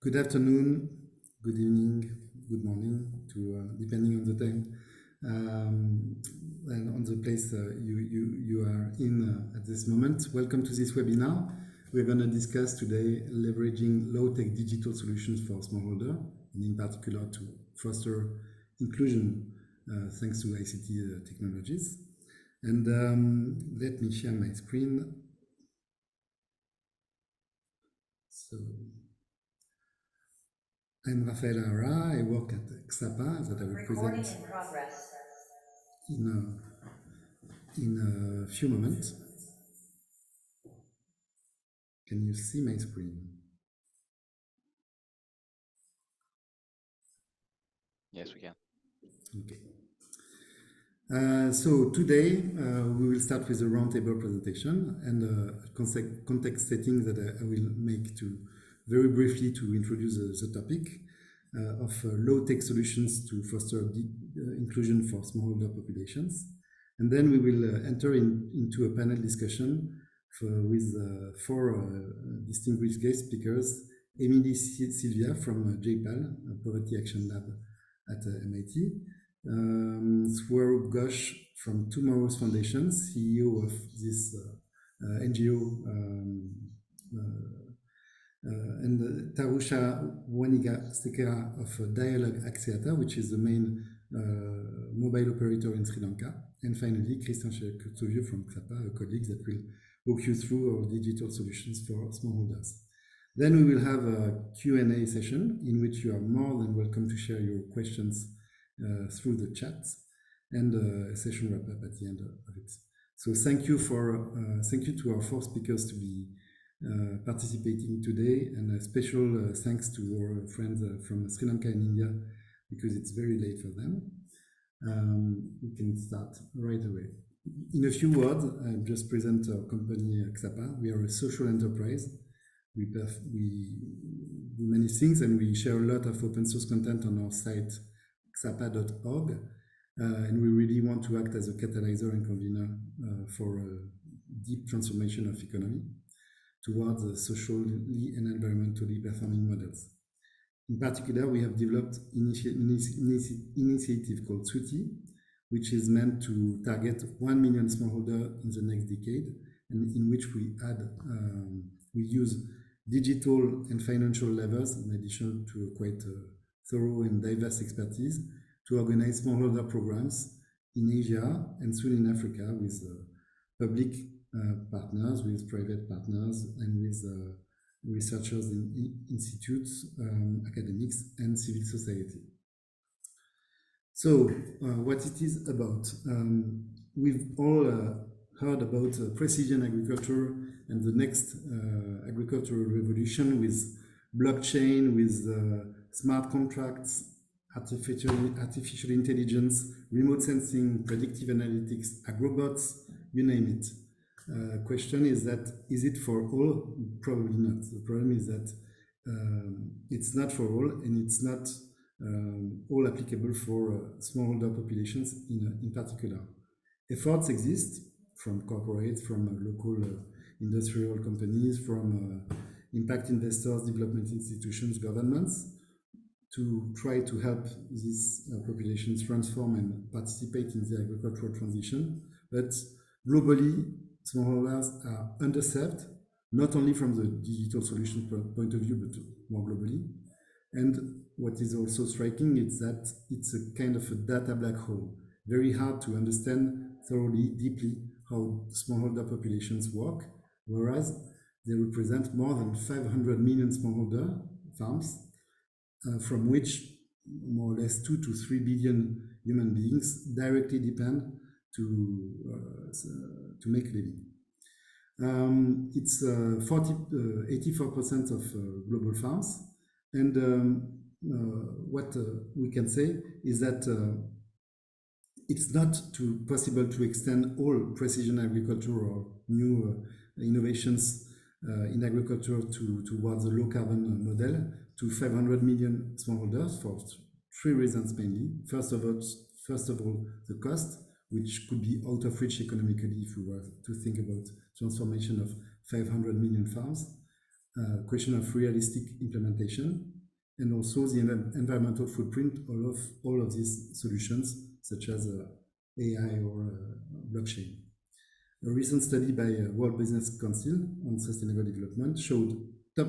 Good afternoon, good evening, good morning, depending on the time and on the place you are in at this moment. Welcome to this webinar. We're going to discuss today leveraging low-tech digital solutions for smallholder, and in particular to foster inclusion thanks to ICT technologies. And let me share my screen. So, I'm Rafael Ara. I work at Ksapa that I will present in a few moments. Can you see my screen? Yes, we can. Okay. So today we will start with a roundtable presentation and a context setting that I will make to very briefly to introduce the topic of low-tech solutions to foster inclusion for smallholder populations. And then we will enter into a panel discussion with four distinguished guest speakers: Emily Sylvia from JPAL, Poverty Action Lab at MIT, Swaroop Ghosh from Tomorrow's Foundation, CEO of this NGO, and Tarusha Waniga-Sekera of Dialog Axiata, which is the main mobile operator in Sri Lanka. And finally, Christian Chertovieux from Ksapa, a colleague that will walk you through our digital solutions for smallholders. Then we will have a Q&A session in which you are more than welcome to share your questions through the chat, and a session wrap up at the end of it. So thank you to our four speakers to be participating today, and a special thanks to our friends from Sri Lanka and India, because it's very late for them. We can start right away. In a few words, I'll just present our company, Ksapa. We are a social enterprise. We do many things, and we share a lot of open source content on our site, Ksapa.org. And we really want to act as a catalyzer and convener for a deep transformation of economy towards socially and environmentally performing models. In particular, we have developed initiative called Sweetie, which is meant to target 1 million smallholder in the next decade, and in which we use digital and financial levers in addition to a quite thorough and diverse expertise to organize smallholder programs in Asia and soon in Africa with public partners, with private partners, and with researchers in institutes, academics, and civil society. So what it is about. We've all heard about precision agriculture and the next agricultural revolution with blockchain, with smart contracts, artificial intelligence, remote sensing, predictive analytics, agrobots, you name it. Question is it for all? Probably not. The problem is that it's not for all, and it's not all applicable for smallholder populations in particular. Efforts exist from corporates, from local industrial companies, from impact investors, development institutions, governments, to try to help these populations transform and participate in the agricultural transition. But globally, smallholders are underserved, not only from the digital solution point of view, but more globally. And what is also striking is that it's a kind of a data black hole, very hard to understand thoroughly, deeply, how smallholder populations work, whereas they represent more than 500 million smallholder farms, from which more or less 2 to 3 billion human beings directly depend to make a living. It's 84% of global farms, and what we can say is that it's not possible to extend all precision agriculture or new innovations in agriculture towards a low carbon model to 500 million smallholders for three reasons mainly. First of all, the cost, which could be out of reach economically if we were to think about transformation of 500 million farms. Question of realistic implementation, and also the environmental footprint of all of these solutions, such as AI or blockchain. A recent study by World Business Council on sustainable development showed three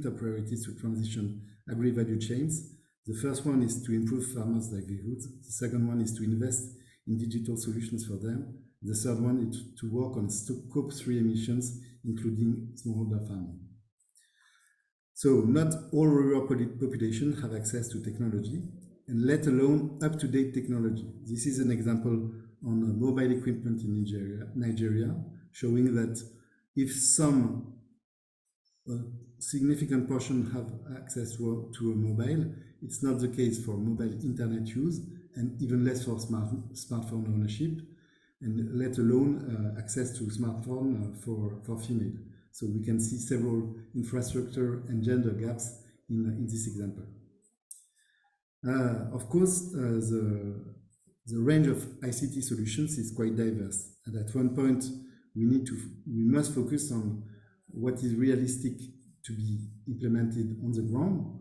top priorities to transition agri-value chains. The first one is to improve farmers' livelihoods. The second one is to invest in digital solutions for them. The third one is to work on Scope 3 emissions, including smallholder farming. So not all rural population have access to technology, and let alone up-to-date technology. This is an example on mobile equipment in Nigeria, showing that if some significant portion have access to a mobile, it's not the case for mobile internet use, and even less for smartphone ownership, and let alone access to smartphone for female. So we can see several infrastructure and gender gaps in this example. Of course, the range of ICT solutions is quite diverse, and at one point we must focus on what is realistic to be implemented on the ground,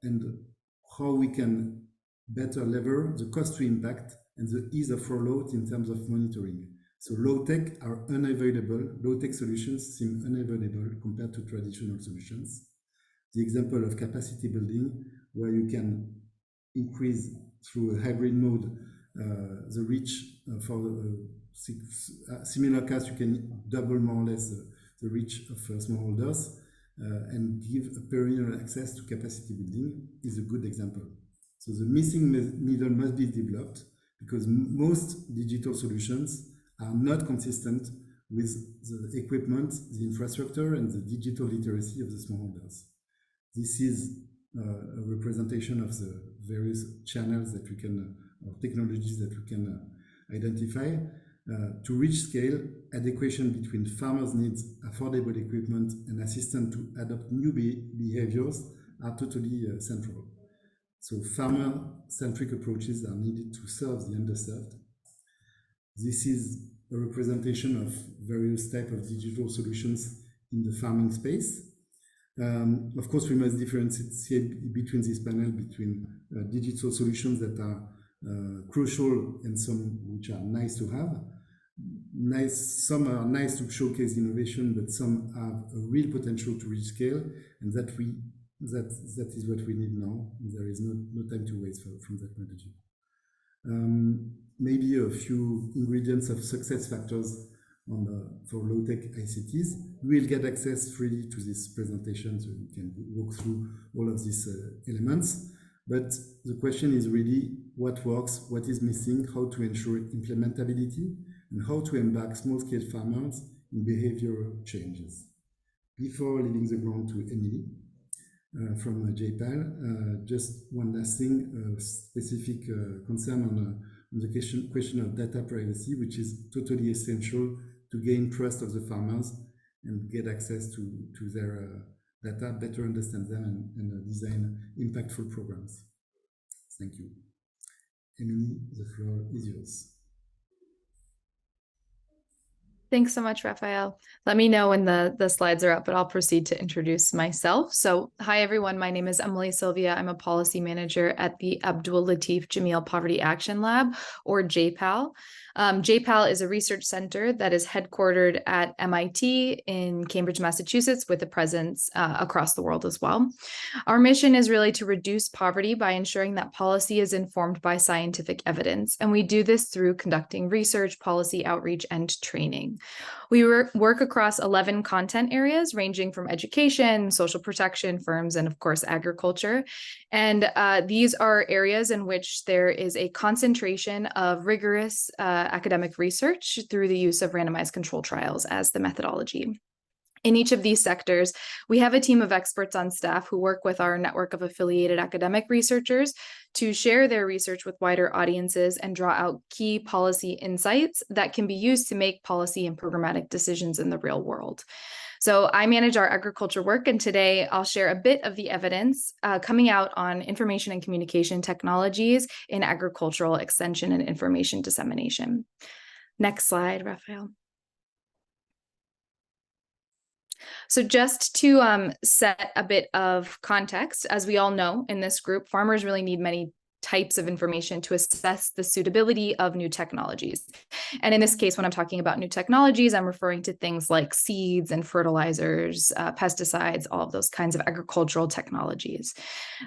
and how we can better lever the cost to impact and the ease of rollout in terms of monitoring. So low-tech are unavoidable. Low-tech solutions seem unavoidable compared to traditional solutions. The example of capacity building, where you can increase through a hybrid mode the reach for similar cars, you can double more or less the reach of smallholders, and give a perennial access to capacity building is a good example. So the missing middle must be developed, because most digital solutions are not consistent with the equipment, the infrastructure, and the digital literacy of the smallholders. This is a representation of the various channels that we can, or technologies that we can identify. To reach scale, adequation between farmers' needs, affordable equipment, and assistance to adopt new behaviors are totally central. So farmer-centric approaches are needed to serve the underserved. This is a representation of various types of digital solutions in the farming space. Of course, we must differentiate between this panel between digital solutions that are crucial and some which are nice to have. Some are nice to showcase innovation, but some have a real potential to reach scale, and that is what we need now. There is no time to waste from that point of view. Maybe a few ingredients of success factors for low-tech ICTs. We will get access freely to this presentation, so we can walk through all of these elements. But the question is really what works, what is missing, how to ensure implementability, and how to embark small-scale farmers in behavioral changes. Before leaving the ground to Emily from JPAL, just one last thing, specific concern on the question of data privacy, which is totally essential to gain trust of the farmers and get access to their data, better understand them, and design impactful programs. Thank you. Emily, the floor is yours. Thanks so much, Raphael. Let me know when the slides are up, but I'll proceed to introduce myself. So hi, everyone. My name is Emily Sylvia. I'm a policy manager at the Abdul Latif Jameel Poverty Action Lab, or JPAL. JPAL is a research center that is headquartered at MIT in Cambridge, Massachusetts, with a presence across the world as well. Our mission is really to reduce poverty by ensuring that policy is informed by scientific evidence. And we do this through conducting research, policy outreach, and training. We work across 11 content areas, ranging from education, social protection, firms, and of course, agriculture. And these are areas in which there is a concentration of rigorous academic research through the use of randomized control trials as the methodology. In each of these sectors, we have a team of experts on staff who work with our network of affiliated academic researchers to share their research with wider audiences and draw out key policy insights that can be used to make policy and programmatic decisions in the real world. So I manage our agriculture work, and today I'll share a bit of the evidence coming out on information and communication technologies in agricultural extension and information dissemination. Next slide, Raphael. So just to set a bit of context, as we all know in this group, farmers really need many types of information to assess the suitability of new technologies. And in this case, when I'm talking about new technologies, I'm referring to things like seeds and fertilizers, pesticides, all of those kinds of agricultural technologies.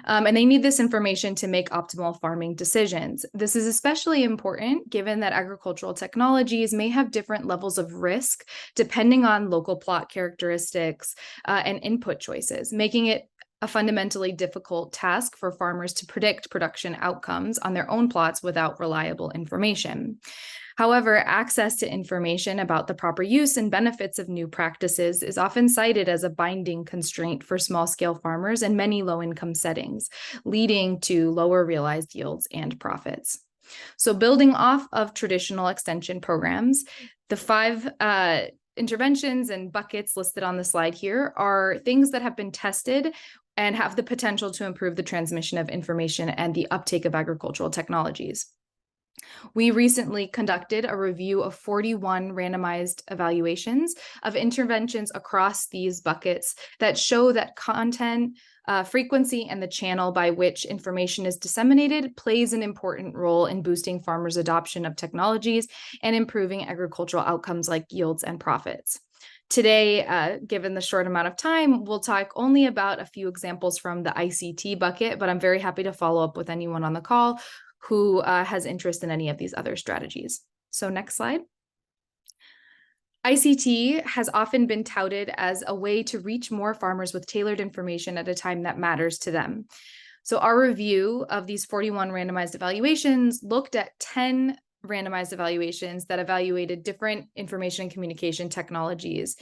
And they need this information to make optimal farming decisions. This is especially important given that agricultural technologies may have different levels of risk depending on local plot characteristics and input choices, making it a fundamentally difficult task for farmers to predict production outcomes on their own plots without reliable information. However, access to information about the proper use and benefits of new practices is often cited as a binding constraint for small-scale farmers in many low-income settings, leading to lower realized yields and profits. So building off of traditional extension programs, the five interventions and buckets listed on the slide here are things that have been tested and have the potential to improve the transmission of information and the uptake of agricultural technologies. We recently conducted a review of 41 randomized evaluations of interventions across these buckets that show that content, frequency, and the channel by which information is disseminated plays an important role in boosting farmers' adoption of technologies and improving agricultural outcomes like yields and profits. Today, given the short amount of time, we'll talk only about a few examples from the ICT bucket, but I'm very happy to follow up with anyone on the call who has interest in any of these other strategies. So next slide. ICT has often been touted as a way to reach more farmers with tailored information at a time that matters to them. So our review of these 41 randomized evaluations looked at 10 randomized evaluations that evaluated different information and communication technologies.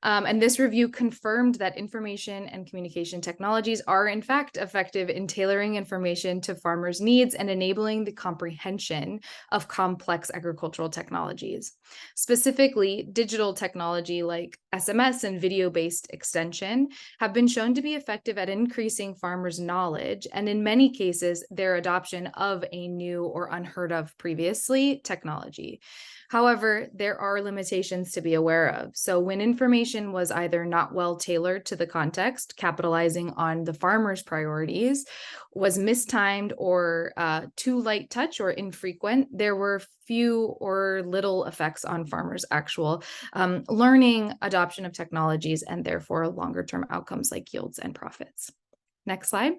And this review confirmed that information and communication technologies are in fact effective in tailoring information to farmers' needs and enabling the comprehension of complex agricultural technologies. Specifically, digital technology like SMS and video-based extension have been shown to be effective at increasing farmers' knowledge and in many cases, their adoption of a new or unheard of previously technology. However, there are limitations to be aware of. So when information was either not well tailored to the context, capitalizing on the farmer's priorities, was mistimed or too light touch or infrequent, there were few or little effects on farmers' actual learning, adoption of technologies, and therefore longer-term outcomes like yields and profits. Next slide.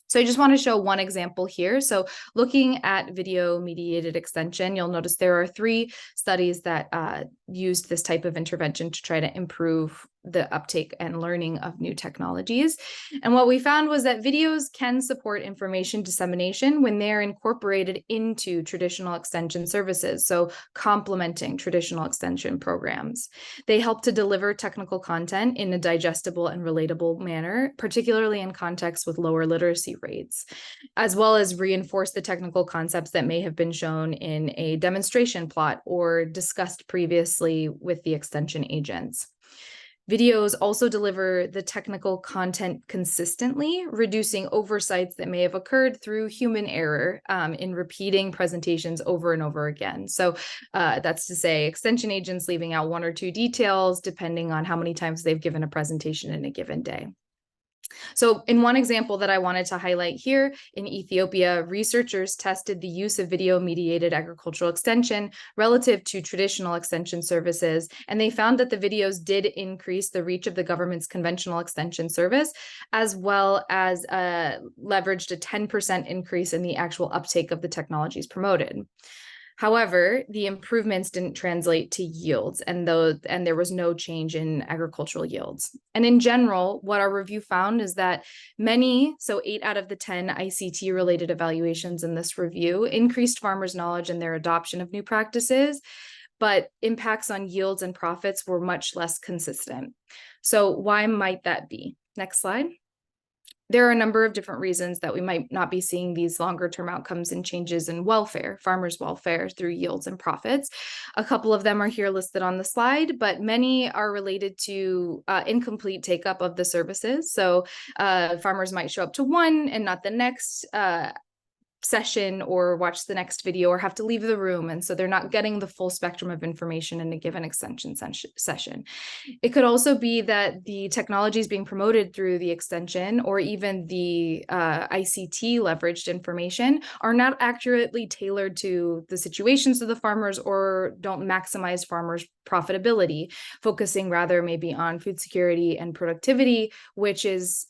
So I just want to show one example here. So looking at video-mediated extension, you'll notice there are 3 studies that used this type of intervention to try to improve the uptake and learning of new technologies. And what we found was that videos can support information dissemination when they're incorporated into traditional extension services, so complementing traditional extension programs. They help to deliver technical content in a digestible and relatable manner, particularly in contexts with lower literacy rates, as well as reinforce the technical concepts that may have been shown in a demonstration plot or discussed previously with the extension agents. Videos also deliver the technical content consistently, reducing oversights that may have occurred through human error in repeating presentations over and over again. So that's to say extension agents leaving out 1 or 2 details depending on how many times they've given a presentation in a given day. So in one example that I wanted to highlight here, in Ethiopia, researchers tested the use of video-mediated agricultural extension relative to traditional extension services, and they found that the videos did increase the reach of the government's conventional extension service, as well as leveraged a 10% increase in the actual uptake of the technologies promoted. However, the improvements didn't translate to yields, and there was no change in agricultural yields. And in general, what our review found is that so 8 out of the 10 ICT-related evaluations in this review increased farmers' knowledge and their adoption of new practices, but impacts on yields and profits were much less consistent. So why might that be? Next slide. There are a number of different reasons that we might not be seeing these longer-term outcomes and changes in welfare, farmers' welfare through yields and profits. A couple of them are here listed on the slide, but many are related to incomplete take-up of the services. So farmers might show up to one and not the next session or watch the next video or have to leave the room. And so they're not getting the full spectrum of information in a given extension session. It could also be that the technology is being promoted through the extension or even the ICT leveraged information are not accurately tailored to the situations of the farmers or don't maximize farmers' profitability, focusing rather maybe on food security and productivity, which is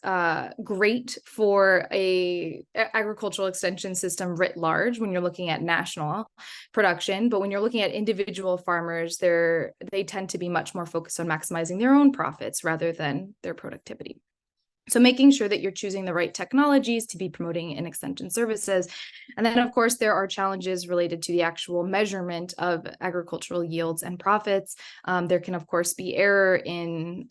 great for a agricultural extension system writ large when you're looking at national production. But when you're looking at individual farmers, they tend to be much more focused on maximizing their own profits rather than their productivity. So making sure that you're choosing the right technologies to be promoting in extension services. And then, of course, there are challenges related to the actual measurement of agricultural yields and profits. There can, of course, be error in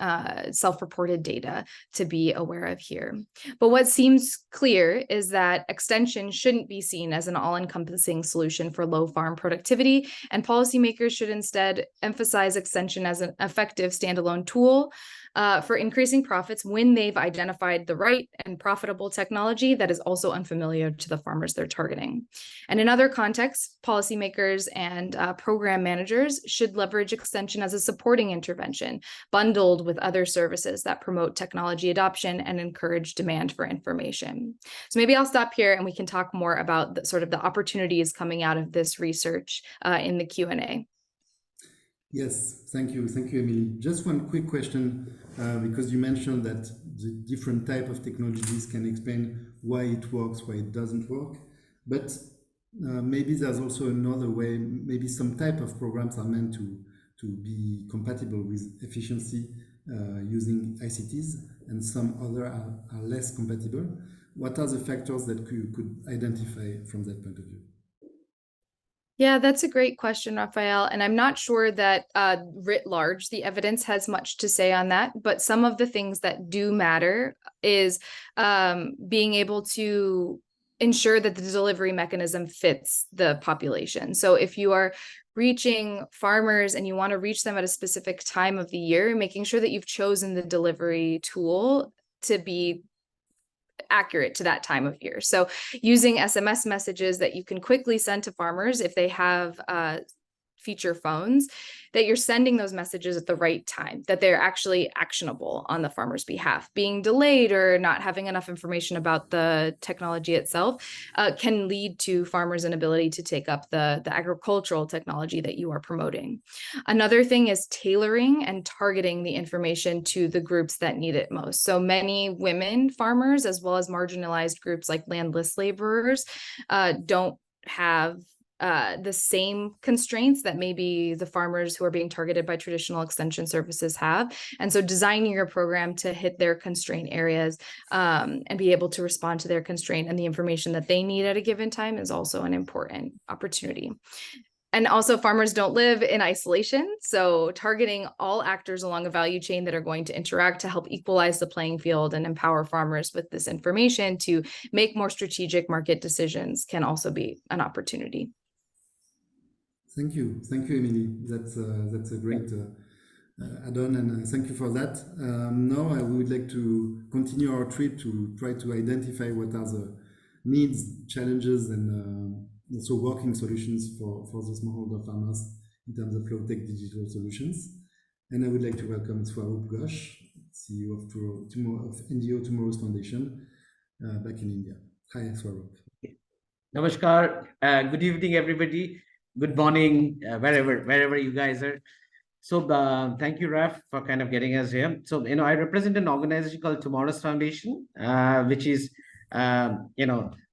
self-reported data to be aware of here. But what seems clear is that extension shouldn't be seen as an all-encompassing solution for low farm productivity, and policymakers should instead emphasize extension as an effective standalone tool for increasing profits when they've identified the right and profitable technology that is also unfamiliar to the farmers they're targeting. And in other contexts, policymakers and program managers should leverage extension as a supporting intervention, bundled with other services that promote technology adoption and encourage demand for information. So maybe I'll stop here and we can talk more about the opportunities coming out of this research in the Q&A. Yes, thank you, Emily. Just one quick question, because you mentioned that the different type of technologies can explain why it works, why it doesn't work. But maybe there's also another way. Maybe some type of programs are meant to be compatible with efficiency using ICTs, and some other are less compatible. What are the factors that you could identify from that point of view? Yeah, that's a great question, Raphael. And I'm not sure that writ large, the evidence has much to say on that. But some of the things that do matter is being able to ensure that the delivery mechanism fits the population. So if you are reaching farmers and you want to reach them at a specific time of the year, making sure that you've chosen the delivery tool to be accurate to that time of year. So using SMS messages that you can quickly send to farmers if they have feature phones, that you're sending those messages at the right time, that they're actually actionable on the farmer's behalf. Being delayed or not having enough information about the technology itself can lead to farmers' inability to take up the agricultural technology that you are promoting. Another thing is tailoring and targeting the information to the groups that need it most. So many women farmers, as well as marginalized groups like landless laborers, don't have the same constraints that maybe the farmers who are being targeted by traditional extension services have. And so designing your program to hit their constraint areas and be able to respond to their constraint and the information that they need at a given time is also an important opportunity. And also farmers don't live in isolation. So targeting all actors along a value chain that are going to interact to help equalize the playing field and empower farmers with this information to make more strategic market decisions can also be an opportunity. Thank you, Emily. That's a great add-on, and thank you for that. Now I would like to continue our trip to try to identify what are the needs, challenges, and also working solutions for the smallholder farmers in terms of low-tech digital solutions. And I would like to welcome Swaroop Ghosh, CEO of NGO Tomorrow's Foundation, back in India. Hi, Swaroop. Namaskar. Good evening, everybody. Good morning, wherever you guys are. So thank you, Raf, for kind of getting us here. So, I represent an organization called Tomorrow's Foundation, which is,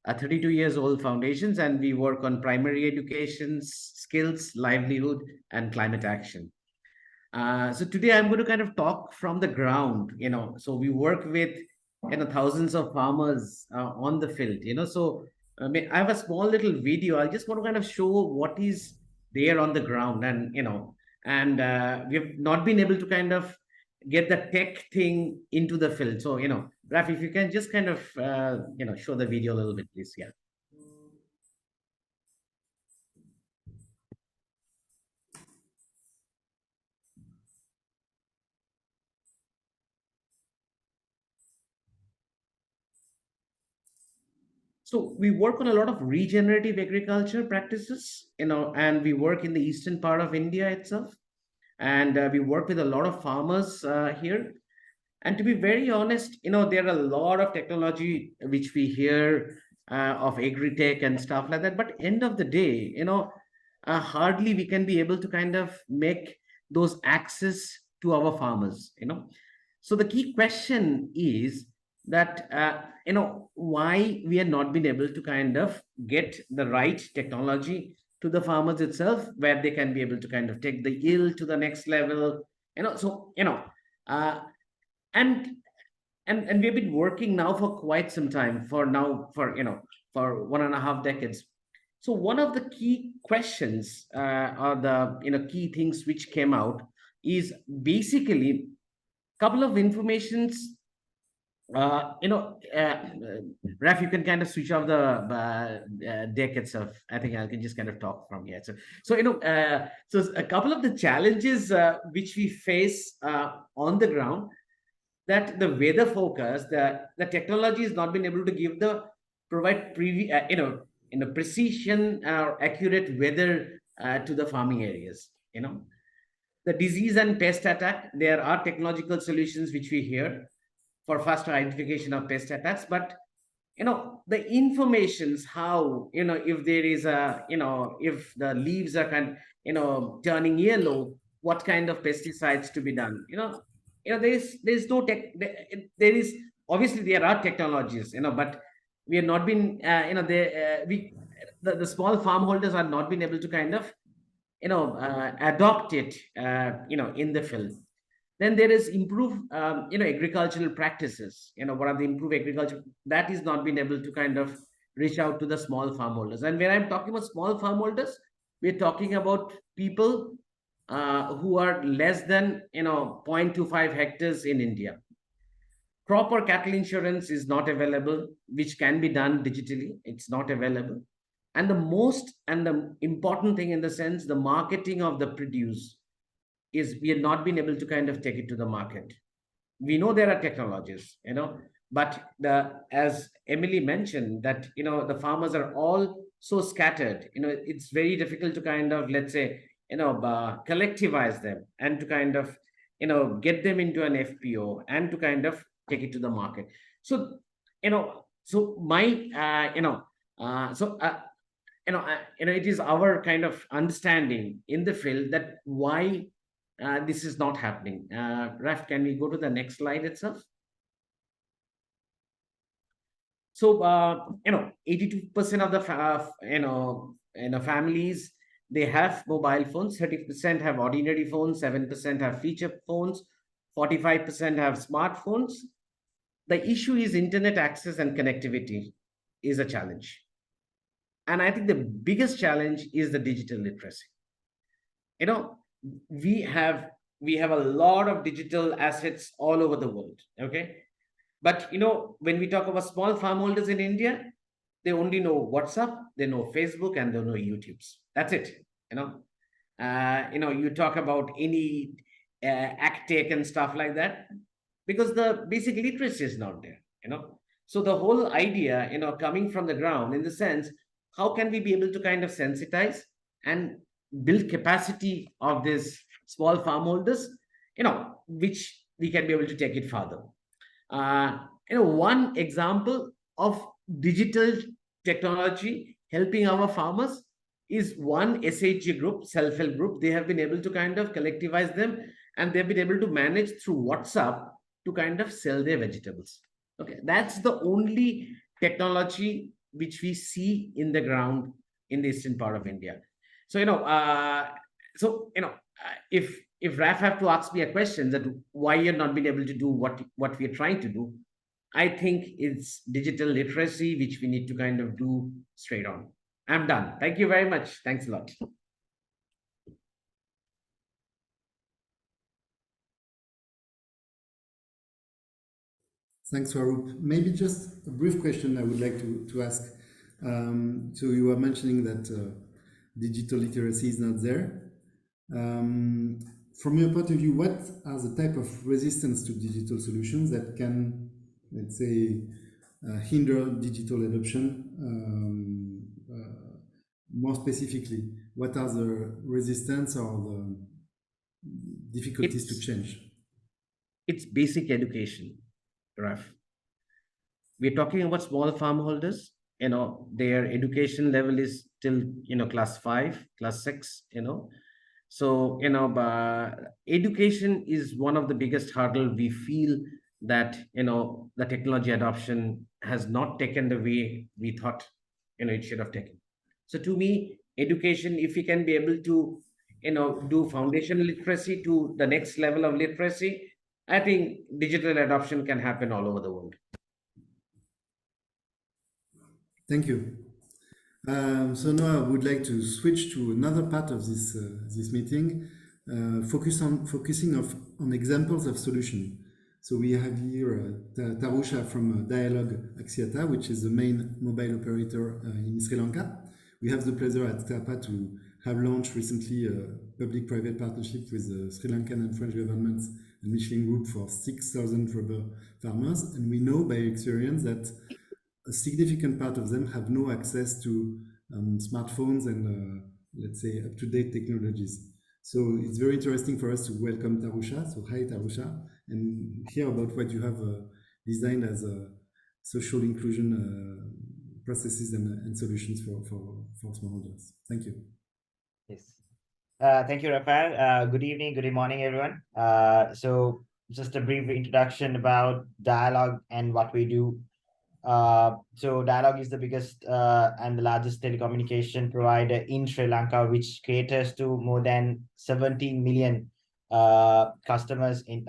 a 32 years old foundations, and we work on primary education, skills, livelihood, and climate action. So today I'm going to kind of talk from the ground, so we work with, thousands of farmers on the field, so I have a small little video. I just want to kind of show what is there on the ground, and we have not been able to kind of get the tech thing into the field. So Raf, if you can just kind of show the video a little bit, please. Yeah. So we work on a lot of regenerative agriculture practices, and we work in the eastern part of India itself. And we work with a lot of farmers here. And to be very honest, there are a lot of technology which we hear of agri-tech and stuff like that. But end of the day, hardly we can be able to kind of make those access to our farmers. So the key question is that, why we are not been able to kind of get the right technology to the farmers itself, where they can be able to kind of take the yield to the next level. Uh, and and we've been working now for quite some time, for 1.5 decades. So one of the key questions, or the key things which came out, is basically couple of informations. Raf, you can kind of switch off the deck itself. I think I can just kind of talk from here. So a couple of the challenges which we face on the ground, that the weather forecast, the technology has not been able to provide precision or accurate weather to the farming areas. The disease and pest attack, there are technological solutions which we hear for faster identification of pest attacks, but the informations, how, if there is if the leaves are turning yellow, what kind of pesticides to be done. There's no there is, obviously there are technologies, but we have not been the small farm holders are not been able to kind of adopt it in the field. Then there is improve agricultural practices. What are the improved agriculture that is not been able to kind of reach out to the small farm holders. And when I'm talking about small farm holders, we're talking about people who are less than 0.25 hectares in India. Crop or cattle insurance is not available, which can be done digitally. It's not available. And the important thing, in the sense, the marketing of the produce, is we have not been able to kind of take it to the market. We know there are technologies, but as Emily mentioned, that the farmers are all so scattered. It's very difficult to kind of, let's say, collectivize them, and to kind of get them into an FPO, and to kind of take it to the market. So it is our kind of understanding in the field that why this is not happening. Raf, can we go to the next slide itself? So 82% of the families, they have mobile phones. 30% have ordinary phones. 7% have feature phones. 45% have smartphones. The issue is internet access and connectivity is a challenge. And I think the biggest challenge is the digital literacy. We have a lot of digital assets all over the world. Okay. But when we talk about small farm holders in India, they only know WhatsApp, they know Facebook, and they know YouTube's. That's it. You talk about any AgTech and stuff like that, because the basic literacy is not there. So the whole idea, coming from the ground, in the sense, how can we be able to kind of sensitize and build capacity of these small farm holders, which we can be able to take it further. One example of digital technology helping our farmers is one SHG group, self-help group. They have been able to kind of collectivize them, and they've been able to manage through WhatsApp to kind of sell their vegetables. Okay, that's the only technology which we see in the ground in the eastern part of India. So if Raf have to ask me a question that why you're not been able to do what we are trying to do, I think it's digital literacy, which we need to kind of do straight on. I'm done. Thank you very much. Thanks a lot. Thanks, Swaroop. Maybe just a brief question I would like to ask. So you were mentioning that digital literacy is not there. From your point of view, what are the type of resistance to digital solutions that can, let's say, hinder digital adoption? More specifically, what are the resistance or the difficulties to change? It's basic education, Raf. We're talking about small farm holders. Their education level is still, class 5, class 6, So, education is one of the biggest hurdle. We feel that, the technology adoption has not taken the way we thought, it should have taken. So to me, education, if we can be able to, do foundational literacy to the next level of literacy, I think digital adoption can happen all over the world. Thank you. So now I would like to switch to another part of this meeting, focusing on examples of solution. So we have here Tarusha from Dialog Axiata, which is the main mobile operator in Sri Lanka. We have the pleasure at Ksapa to have launched recently a public-private partnership with the Sri Lankan and French governments and Michelin Group for 6,000 rubber farmers. And we know by experience that a significant part of them have no access to smartphones and let's say up-to-date technologies. So it's very interesting for us to welcome Tarusha. So hi Tarusha, and hear about what you have designed as a social inclusion processes and solutions for smallholders. Thank you. Yes. Thank you, Rafael. Good evening, good morning, everyone. So just a brief introduction about Dialog and what we do. So Dialog is the biggest and the largest telecommunication provider in Sri Lanka, which caters to more than 17 million customers in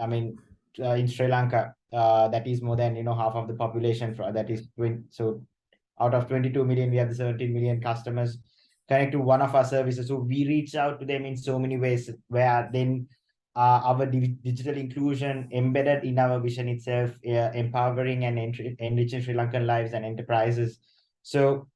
Sri Lanka. That is more than half of the population. That is so out of 22 million, we have the 17 million customers connect to one of our services. So we reach out to them in so many ways, where then our digital inclusion embedded in our vision itself, empowering and enriching Sri Lankan lives and enterprises. So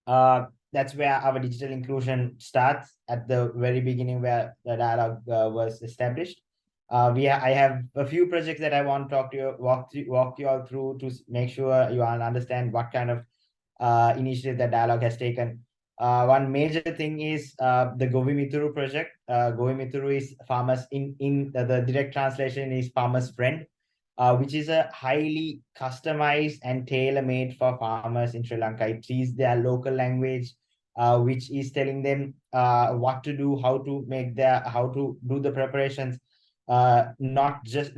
that's where our digital inclusion starts at the very beginning, where the Dialog was established. I have a few projects that I want to talk to you, walk you all through to make sure you all understand what kind of initiative that Dialog has taken. One major thing is the Govi Mituru project. Govi Mituru is farmers in the direct translation is farmer's friend, which is a highly customized and tailor-made for farmers in Sri Lanka. It is their local language, which is telling them what to do, how to do the preparations, not just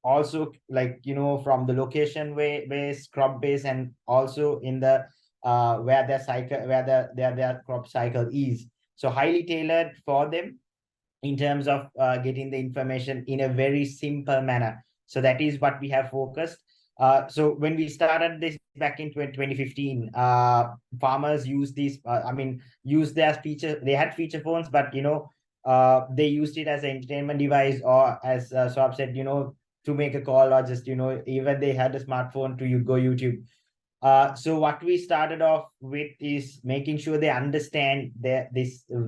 also from the location base, crop base, and also in the where their crop cycle is. So highly tailored for them in terms of getting the information in a very simple manner. So that is what we have focused. So when we started this back in 2015, farmers use these, use their feature. They had feature phones, but they used it as an entertainment device, or as Swab said, to make a call, or just even they had a smartphone to go YouTube. So what we started off with is making sure they understand the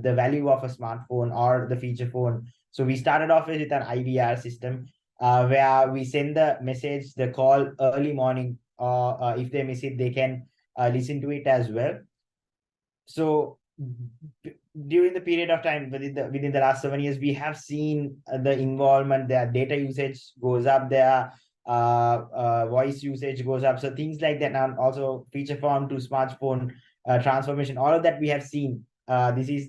value of a smartphone or the feature phone. So we started off with an IVR system, where we send the message, the call early morning, or if they miss it, they can listen to it as well. So during the period of time within the last 7 years, we have seen the involvement, their data usage goes up, their voice usage goes up. So things like that, and also feature phone to smartphone transformation, all of that we have seen. This is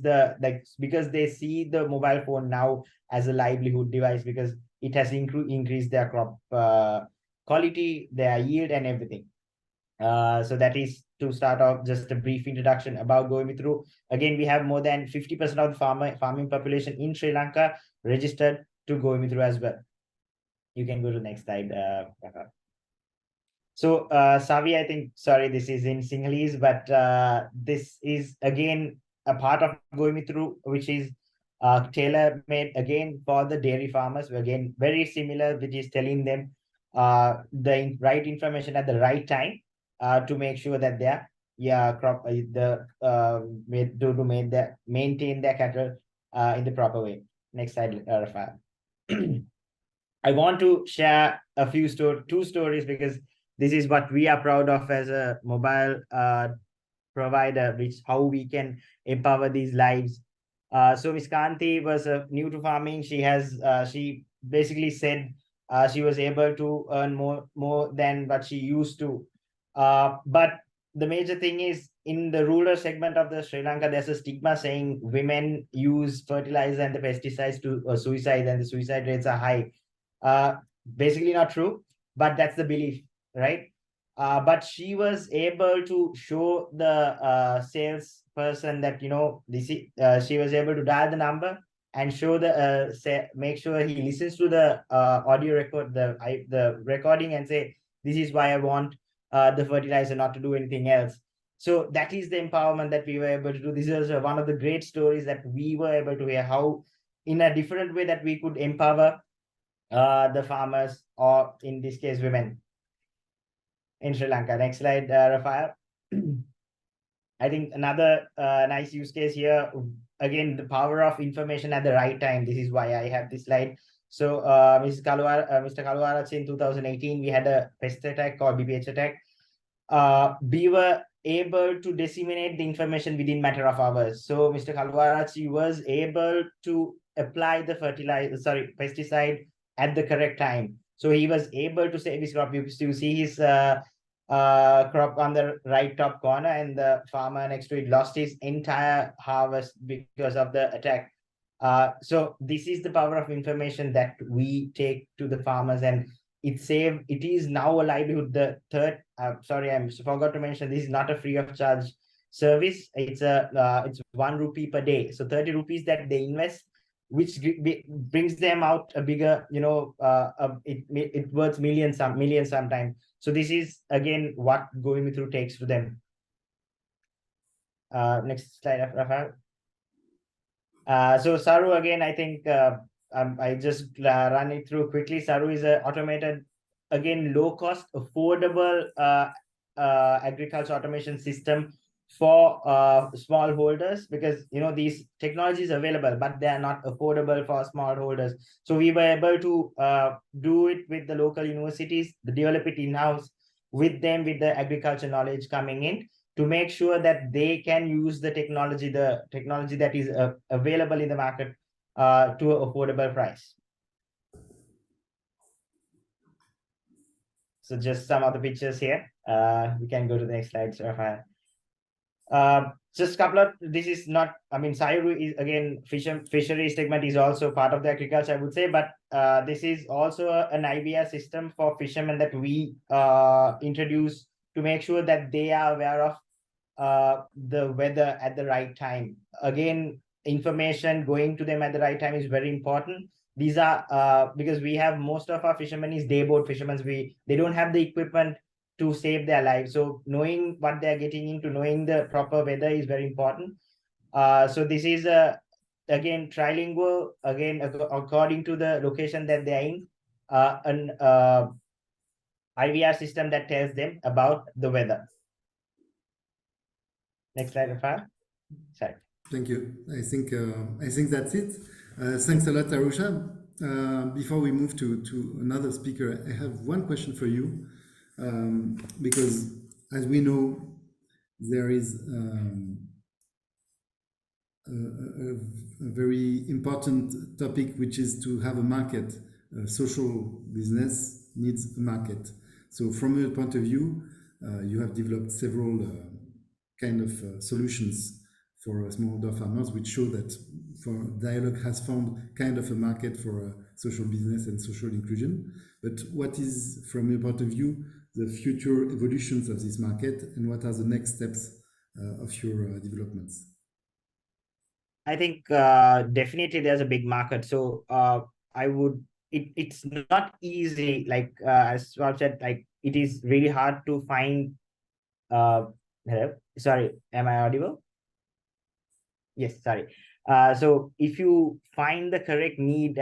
because they see the mobile phone now as a livelihood device, because it has increased their crop quality, their yield, and everything. So that is to start off just a brief introduction about Govi Mituru. Again, we have more than 50% of the farming population in Sri Lanka registered to Govi Mituru as well. You can go to the next slide. So Savi, I think, sorry, this is in Sinhalese, but this is again a part of Govi Mituru, which is tailor-made again for the dairy farmers. Again, very similar, which is telling them the right information at the right time to make sure that their crop maintain their cattle in the proper way. Next slide, Rafael. I want to share a few two stories, because this is what we are proud of as a mobile provider, which how we can empower these lives. So Miss Kanti was new to farming. She basically said she was able to earn more than what she used to. But the major thing is, in the rural segment of the Sri Lanka, there's a stigma saying women use fertilizer and the pesticides to suicide, and the suicide rates are high. Basically not true, but that's the belief, right? But she was able to show the salesperson that, you know, she was able to dial the number and show make sure he listens to the audio record, the recording, and say, this is why I want the fertilizer, not to do anything else. So that is the empowerment that we were able to do. This is one of the great stories that we were able to hear, how in a different way that we could empower the farmers, or in this case, women in Sri Lanka. Next slide, Rafael. I think another nice use case here, again, the power of information at the right time. This is why I have this slide. So Mr. Kaluarach, in 2018, we had a pest attack called BPH attack. We were able to disseminate the information within matter of hours. So Mr. Kalwarachi was able to apply the pesticide at the correct time. So he was able to save his crop. You see his crop on the right top corner, and the farmer next to it lost his entire harvest because of the attack. So this is the power of information that we take to the farmers, and it is now a livelihood. The third, sorry, I forgot to mention, this is not a free of charge service. It's it's 1 rupee per day. So 30 rupees that they invest, which brings them out a bigger, you know, it worth millions sometimes. So this is again what going through takes to them. Next slide, Rafael. So Saru, again, I think I just run it through quickly. Saru is an automated, again, low cost, affordable agriculture automation system for smallholders, because, you know, these technologies are available, but they are not affordable for smallholders. So we were able to do it with the local universities, develop it in-house with them, with the agriculture knowledge coming in, to make sure that they can use the technology that is available in the market to an affordable price. So just some of the pictures here. We can go to the next slide, Rafael. Just a couple of, this is not, I mean, Sayuru is, again, fisheries segment is also part of the agriculture, I would say, but this is also an IVR system for fishermen that we introduce to make sure that they are aware of the weather at the right time. Again, information going to them at the right time is very important. These are because we have most of our fishermen is dayboat fishermen. They don't have the equipment to save their lives. So knowing what they're getting into, knowing the proper weather is very important. So this is again trilingual, again according to the location that they're in, an IVR system that tells them about the weather. Next slide, Rafael. Sorry. Thank you. I think that's it. Thanks a lot, Arusha. Before we move to another speaker, I have one question for you, because as we know, there is a very important topic, which is to have a market. Social business needs a market. So from your point of view, you have developed several kind of solutions for smallholder farmers, which show that Dialog has found kind of a market for social business and social inclusion. But what is, from your point of view, the future evolutions of this market, and what are the next steps of your developments? I think definitely there's a big market. So it's not easy, like as Swab said, like it is really hard to find. Hello, sorry, am I audible? Yes, sorry. So if you find the correct need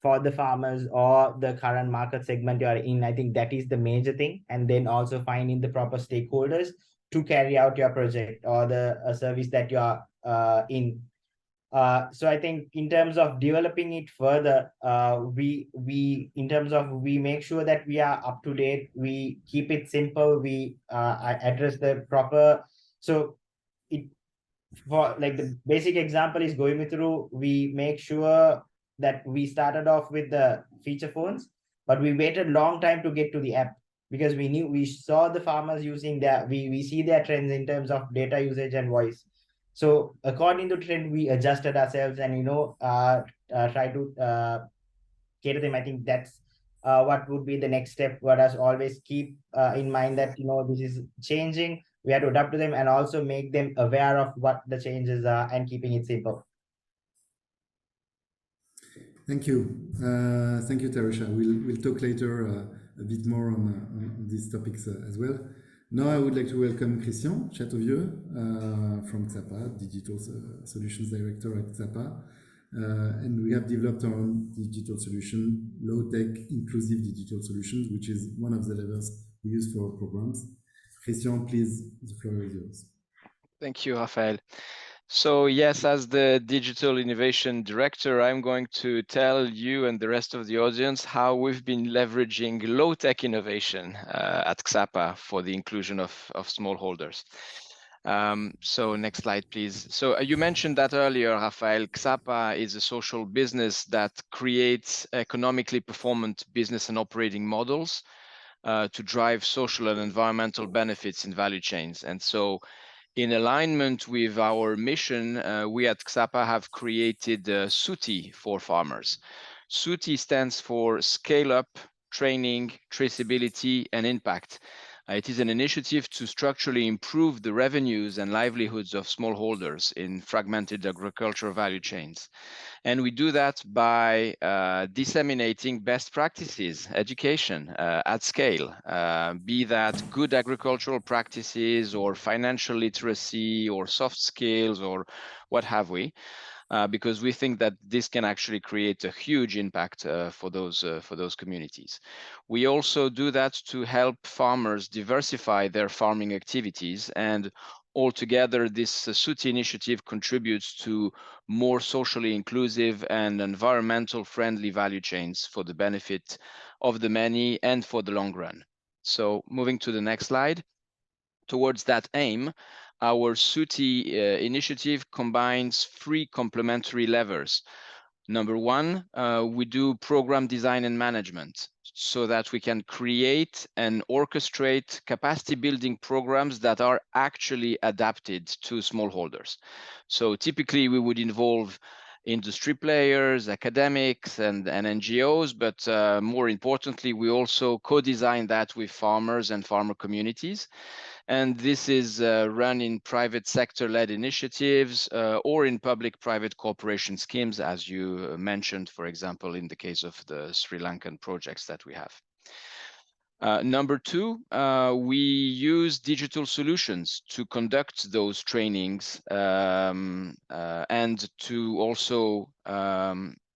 for the farmers or the current market segment you are in, I think that is the major thing. And then also finding the proper stakeholders to carry out your project or the service that you are in. So I think in terms of developing it further, we make sure that we are up to date. We keep it simple. We address the proper. So it, for like the basic example is going through. We make sure that we started off with the feature phones, but we waited long time to get to the app because we saw the farmers using that. We see their trends in terms of data usage and voice. So according to trend, we adjusted ourselves and try to cater them. I think that's what would be the next step. What us always keep in mind that this is changing. We have to adapt to them and also make them aware of what the changes are and keeping it simple. Thank you. Thank you, Tarisha. We'll talk later a bit more on these topics as well. Now I would like to welcome Christian Chateauvieux from Ksapa, Digital Solutions Director at Ksapa. And we have developed our own digital solution, low-tech inclusive digital solutions, which is one of the levers we use for our programs. Christian, please, the floor is yours. Thank you, Rafael. So yes, as the Digital Innovation Director, I'm going to tell you and the rest of the audience how we've been leveraging low-tech innovation at Ksapa for the inclusion of smallholders. So next slide, please. So you mentioned that earlier, Rafael. Ksapa is a social business that creates economically performant business and operating models to drive social and environmental benefits in value chains. And so in alignment with our mission, we at Ksapa have created SUTI for farmers. SUTI stands for Scale Up, Training, Traceability, and Impact. It is an initiative to structurally improve the revenues and livelihoods of smallholders in fragmented agricultural value chains. And we do that by disseminating best practices, education at scale, be that good agricultural practices or financial literacy or soft skills or what have we, because we think that this can actually create a huge impact for those communities. We also do that to help farmers diversify their farming activities, and altogether, this SUTI initiative contributes to more socially inclusive and environmental friendly value chains for the benefit of the many and for the long run. So moving to the next slide. Towards that aim, our SUTI initiative combines three complementary levers. Number one, we do program design and management so that we can create and orchestrate capacity building programs that are actually adapted to smallholders. So typically we would involve industry players, academics, and NGOs, but more importantly, we also co-design that with farmers and farmer communities. And this is run in private sector-led initiatives or in public-private cooperation schemes, as you mentioned, for example, in the case of the Sri Lankan projects that we have. Number two, we use digital solutions to conduct those trainings and to also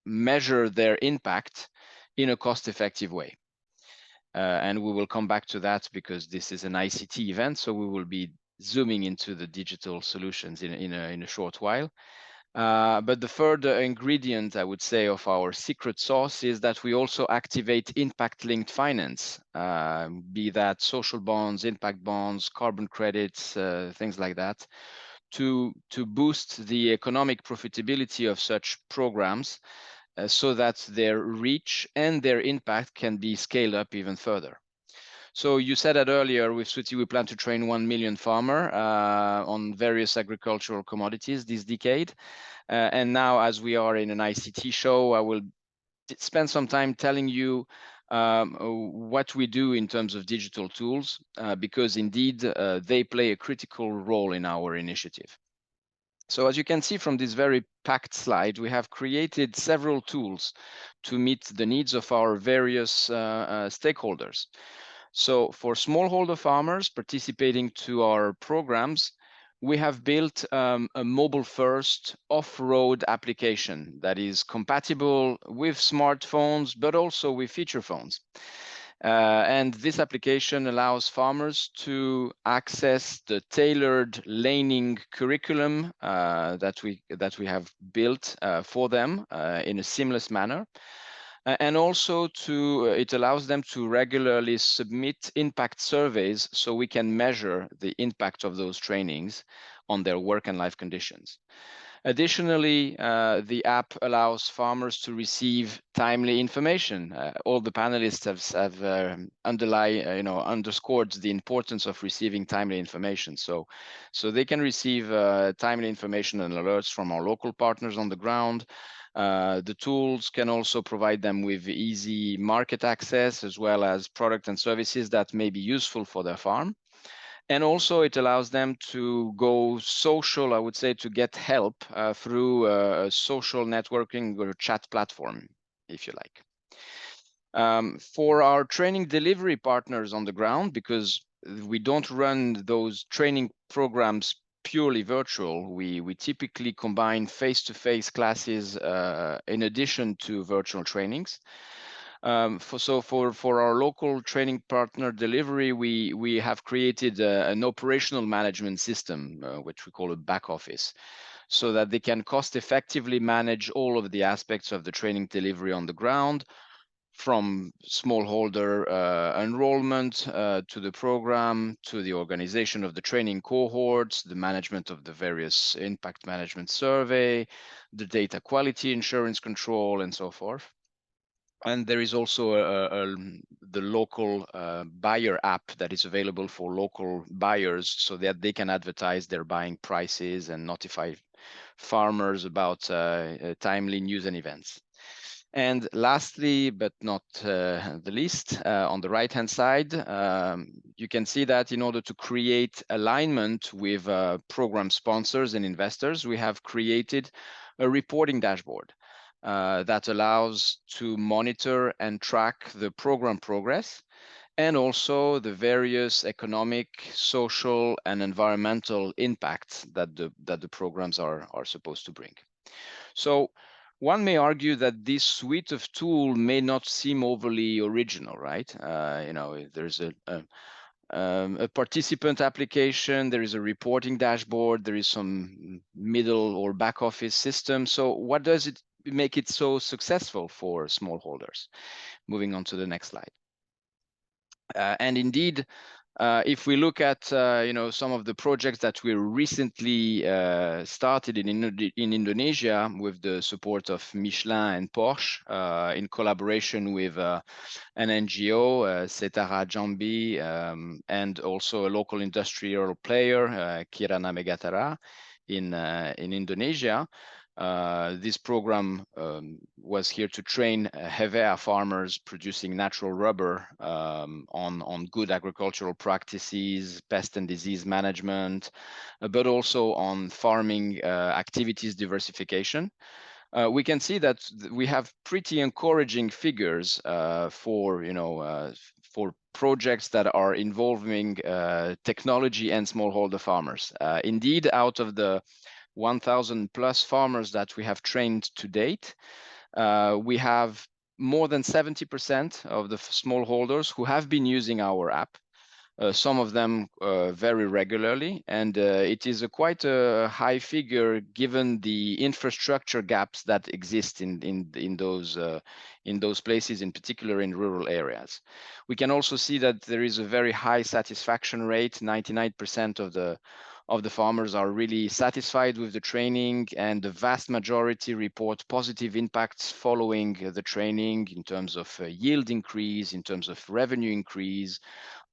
measure their impact in a cost-effective way. And we will come back to that because this is an ICT event, so we will be zooming into the digital solutions in a short while. But the third ingredient, I would say, of our secret sauce is that we also activate impact-linked finance, be that social bonds, impact bonds, carbon credits, things like that, to boost the economic profitability of such programs so that their reach and their impact can be scaled up even further. So you said that earlier, with SUTI, we plan to train 1 million farmer on various agricultural commodities this decade. And now, as we are in an ICT show, I will spend some time telling you what we do in terms of digital tools, because indeed, they play a critical role in our initiative. So as you can see from this very packed slide, we have created several tools to meet the needs of our various stakeholders. So for smallholder farmers participating to our programs, we have built a mobile-first off-road application that is compatible with smartphones, but also with feature phones. And this application allows farmers to access the tailored laning curriculum that we have built for them in a seamless manner. And also it allows them to regularly submit impact surveys so we can measure the impact of those trainings on their work and life conditions. Additionally, the app allows farmers to receive timely information. All the panelists have underscored the importance of receiving timely information. So they can receive timely information and alerts from our local partners on the ground. The tools can also provide them with easy market access, as well as product and services that may be useful for their farm. And also it allows them to go social, I would say, to get help through a social networking or chat platform, if you like. For our training delivery partners on the ground, because we don't run those training programs purely virtual, we typically combine face-to-face classes in addition to virtual trainings. For our local training partner delivery, we have created an operational management system, which we call a back office, so that they can cost effectively manage all of the aspects of the training delivery on the ground, from smallholder enrollment to the program, to the organization of the training cohorts, the management of the various impact management survey, the data quality insurance control, and so forth. And there is also the local buyer app that is available for local buyers so that they can advertise their buying prices and notify farmers about timely news and events. And lastly, but not the least, on the right-hand side, you can see that in order to create alignment with program sponsors and investors, we have created a reporting dashboard that allows to monitor and track the program progress, and also the various economic, social, and environmental impacts that the programs are supposed to bring. So one may argue that this suite of tools may not seem overly original, right? There's a participant application, there is a reporting dashboard, there is some middle or back office system. So what does it make it so successful for smallholders? Moving on to the next slide. And indeed, if we look at some of the projects that we recently started in Indonesia with the support of Michelin and Porsche, in collaboration with an NGO, Setara Jambi, and also a local industrial player, Kirana Megatara, in Indonesia. This program was here to train Hevea farmers producing natural rubber on good agricultural practices, pest and disease management, but also on farming activities diversification. We can see that we have pretty encouraging figures for projects that are involving technology and smallholder farmers. Indeed, out of the 1,000 plus farmers that we have trained to date, we have more than 70% of the smallholders who have been using our app, some of them very regularly, and it is quite a high figure given the infrastructure gaps that exist in those places, in particular in rural areas. We can also see that there is a very high satisfaction rate. 99% of the farmers are really satisfied with the training, and the vast majority report positive impacts following the training in terms of yield increase, in terms of revenue increase,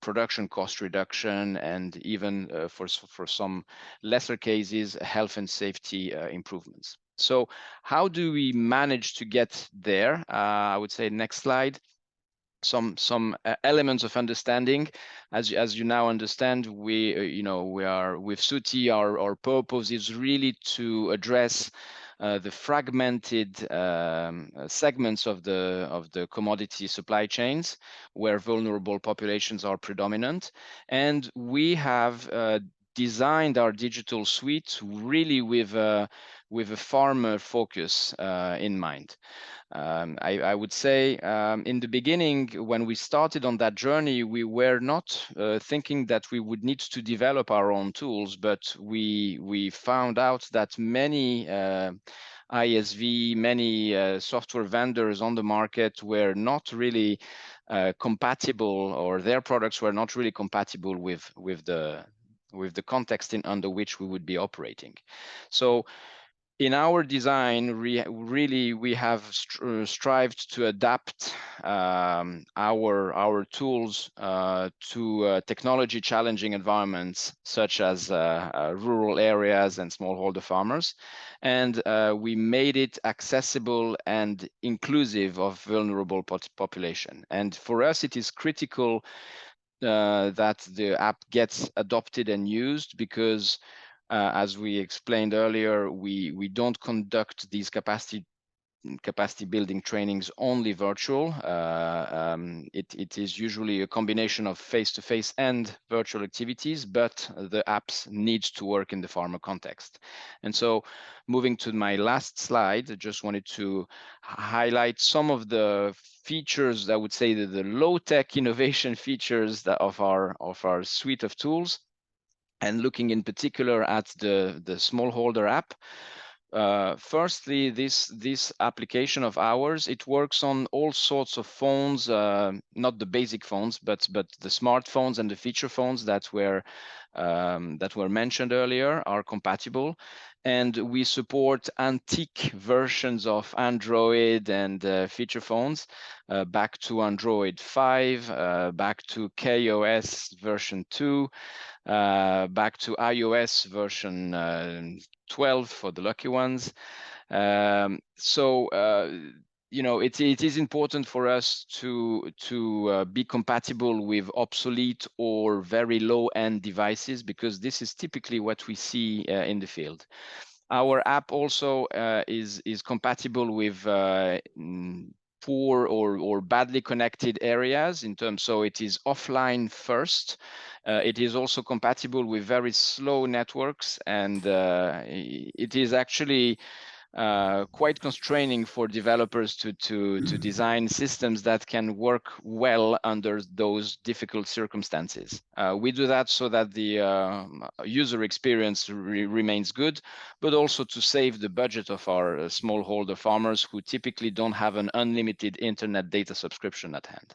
production cost reduction, and even for some lesser cases, health and safety improvements. So how do we manage to get there? I would say next slide. Some elements of understanding. As you now understand, we are with Suti, our purpose is really to address the fragmented segments of the commodity supply chains where vulnerable populations are predominant, and we have designed our digital suite really with with a farmer focus in mind. I would say in the beginning, when we started on that journey, we were not thinking that we would need to develop our own tools, but we found out that many ISV, many software vendors on the market were not really compatible, or their products were not really compatible with the context under which we would be operating. So in our design, really, we have strived to adapt our tools to technology challenging environments, such as rural areas and smallholder farmers. And we made it accessible and inclusive of vulnerable population. And for us, it is critical that the app gets adopted and used, because as we explained earlier, we don't conduct these capacity building trainings only virtual. It is usually a combination of face-to-face and virtual activities, but the apps need to work in the farmer context. And so moving to my last slide, I just wanted to highlight some of the features, I would say that the low-tech innovation features of our suite of tools. And looking in particular at the smallholder app, firstly, this application of ours, it works on all sorts of phones, not the basic phones, but the smartphones and the feature phones that were mentioned earlier are compatible. And we support antique versions of Android and feature phones, back to Android 5, back to KOS version 2, back to iOS version 12 for the lucky ones. You know, it is important for us to be compatible with obsolete or very low-end devices, because this is typically what we see in the field. Our app also is compatible with poor or badly connected areas in terms, so it is offline first. It is also compatible with very slow networks, and it is actually quite constraining for developers to design systems that can work well under those difficult circumstances. We do that so that the user experience remains good, but also to save the budget of our smallholder farmers, who typically don't have an unlimited internet data subscription at hand.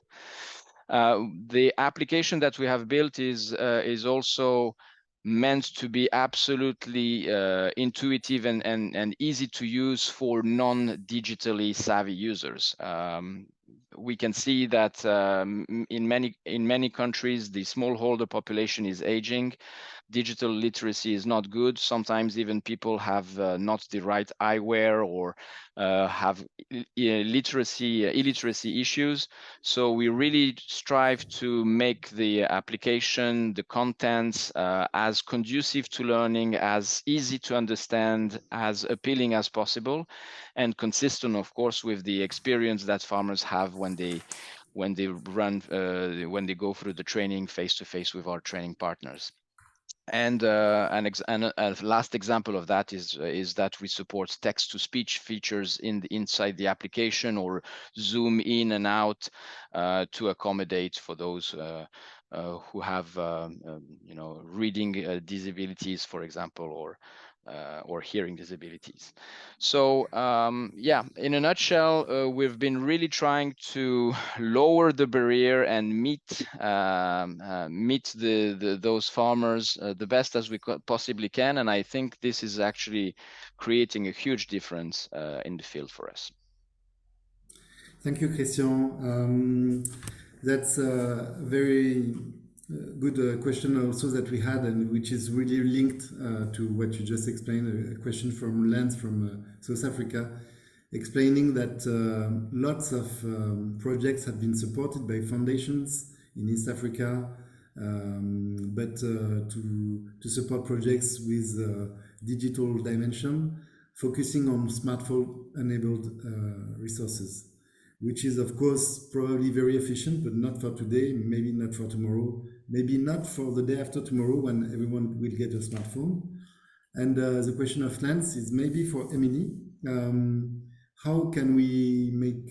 The application that we have built is also meant to be absolutely intuitive and easy to use for non-digitally savvy users. We can see that in many countries, the smallholder population is aging. Digital literacy is not good. Sometimes even people have not the right eyewear, or have illiteracy issues. So we really strive to make the application, the contents, as conducive to learning, as easy to understand, as appealing as possible, and consistent, of course, with the experience that farmers have when they go through the training face to face with our training partners. And a last example of that is that we support text-to-speech features inside the application, or zoom in and out to accommodate for those who have you know, reading disabilities, for example, or hearing disabilities. So yeah, in a nutshell, we've been really trying to lower the barrier and meet those farmers the best as we possibly can, and I think this is actually creating a huge difference in the field for us. Thank you, Christian. That's a very good question also that we had, and which is really linked to what you just explained, a question from Lance from South Africa, explaining that lots of projects have been supported by foundations in East Africa, but to support projects with digital dimension, focusing on smartphone-enabled resources, which is, of course, probably very efficient, but not for today, maybe not for tomorrow, maybe not for the day after tomorrow when everyone will get a smartphone. And the question of length is maybe for Emily. How can we make